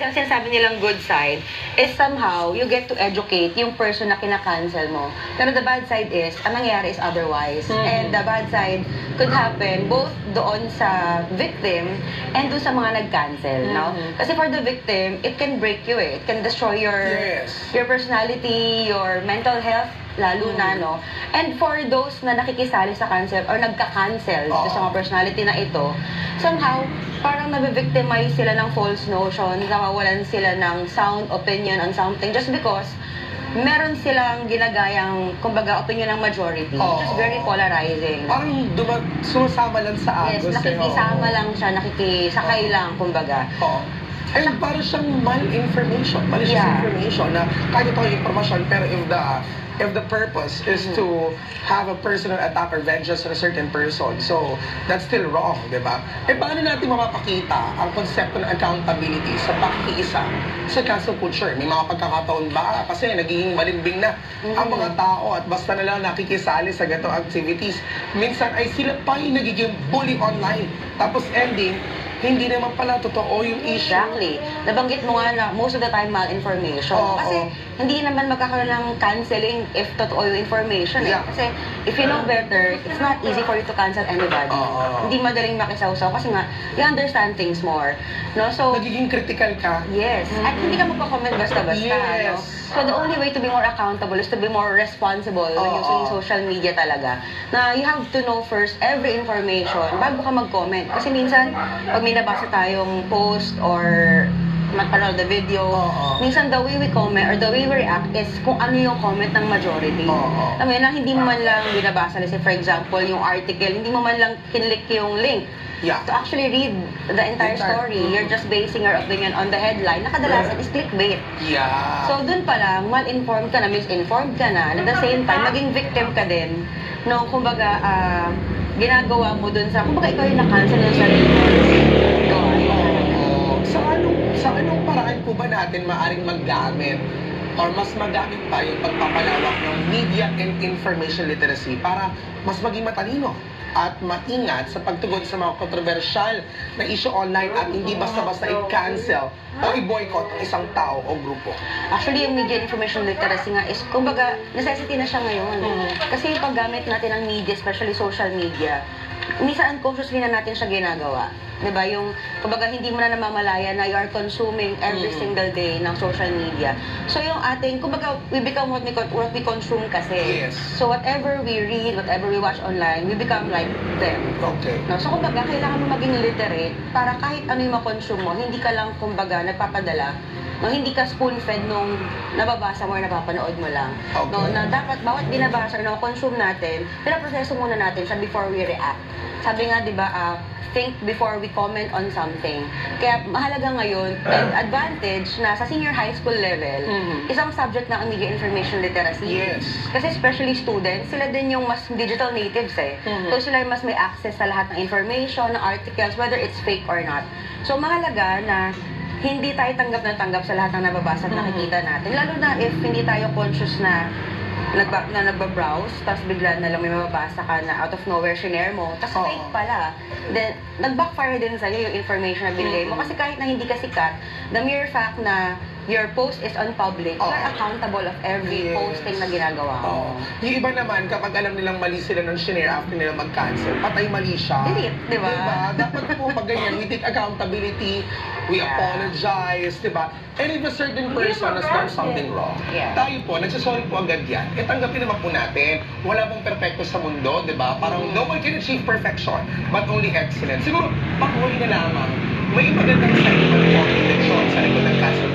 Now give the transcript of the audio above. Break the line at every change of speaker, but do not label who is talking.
ang sinasabi nilang good side is somehow you get to educate yung person na kinakancel mo. Pero the bad side is, ang nangyayari is otherwise. And the bad side could happen both doon sa victim and doon sa mga nag-cancel, no? Kasi for the victim, it can break you eh. It can destroy your personality, your mental health, lalo na, no? And for those na nakikisali sa cancel or nagka-cancel sa mga personality na ito, somehow, parang nabibictimize sila ng false notion, nawawalan sila ng sound opinion on something just because meron silang ginagayang, kumbaga, opinion ng majority. Which is very polarizing.
Parang sumasama lang sa agos.
Yes, nakikisama lang siya, nakikisakay lang, kumbaga.
And para siyang malinformation, malicious information na kahit ito yung informasyon, pero if the purpose is to have a personal attack or vengeance on a certain person, so that's still wrong, di ba? Eh, paano natin mapapakita ang konsepto ng accountability sa pakikiisa sa cancel culture? May mga pagkakataon ba? Kasi nagiging malimbing na ang mga tao at basta na lang nakikisali sa ganitong activities. Minsan ay sila pa yung nagiging bully online. Tapos ending, hindi naman pala totoo yung issue.
Exactly. Nabanggit mo nga na most of the time malinformation. Kasi hindi naman magkakaroon ng canceling if totoo yung information. Kasi if you know better, it's not easy for you to cancel anybody. Hindi madaling makisawsaw kasi nga, you understand things more. No? So,
nagiging critical ka.
Yes. At hindi ka magpa-comment basta-basta. No? So the only way to be more accountable is to be more responsible when using social media talaga. Na you have to know first every information bago ka mag-comment. Kasi minsan, pag may nabasa tayong post or mapanood the video, minsan the way we comment or the way we react is kung ano yung comment ng majority. Alam mo yun, hindi mo man lang binabasa. Let's say, for example, yung article, hindi mo man lang kinlik yung link. To actually read the entire story, you're just basing your opinion on the headline, na kadalasan is clickbait. So, dun pa lang, mal-informed ka na, misinformed ka na, and at the same time, maging victim ka din, no, kumbaga, ginagawa mo dun sa, kumbaga, ikaw yung na-cancel ng sarili mo.
Sa anong paraan po ba natin maaring maggamit or mas magamit pa yung pagpapalawak ng media and information literacy para mas maging matalino at maingat sa pagtugon sa mga kontrobersyal na issue online at hindi basta-basta i-cancel o i-boycott ang isang tao o grupo?
Actually, yung media information literacy nga is, kumbaga, necessity na siya ngayon. Kasi yung paggamit natin ng media, especially social media, minsan unconsciously na natin siya ginagawa. Diba? Yung, kumbaga, hindi mo na namamalaya na you are consuming every single day ng social media. So, yung ating, kumbaga, we become what we consume kasi. So, whatever we read, whatever we watch online, we become like them. No? So, kumbaga, kailangan mo maging literate para kahit ano yung makonsume mo, hindi ka lang, kumbaga, nagpapadala. No, hindi ka spoon-fed nung nababasa mo or napapanood mo lang. No, na dapat bawat binabasa or consume natin, pinaproseso muna natin siya before we react. Sabi nga, di ba, think before we comment on something. Kaya mahalaga ngayon, and advantage na sa senior high school level, isang subject na ang media information literacy. Kasi especially students, sila din yung mas digital natives eh. So sila mas may access sa lahat ng information, ng articles, whether it's fake or not. So mahalaga na hindi tayo tanggap na tanggap sa lahat ng nababasa at nakikita natin. Lalo na if hindi tayo conscious na nagbabrowse, tapos bigla na lang may mababasa ka na out of nowhere shinare mo, tapos fake pala. Then, nag-backfire din sa'yo yung information na binigay mo. Kasi kahit na hindi ka sikat, the mere fact na your post is on public, you're accountable of every posting na ginagawa mo.
Yung iba naman, kapag alam nilang mali sila ng shinare after nila mag-cancel, patay mali siya.
Delete, di ba?
Dapat po pag ganyan, we take accountability, we apologize, di ba? And if a certain person has done something wrong, tayo po, nagsasorry po agad yan. E tanggapin naman po natin, wala pong perfecto sa mundo, di ba? Parang no one can achieve perfection, but only excellence. Siguro, paghuli na lamang, may magandang side pa po ang intention sa likod ng cancel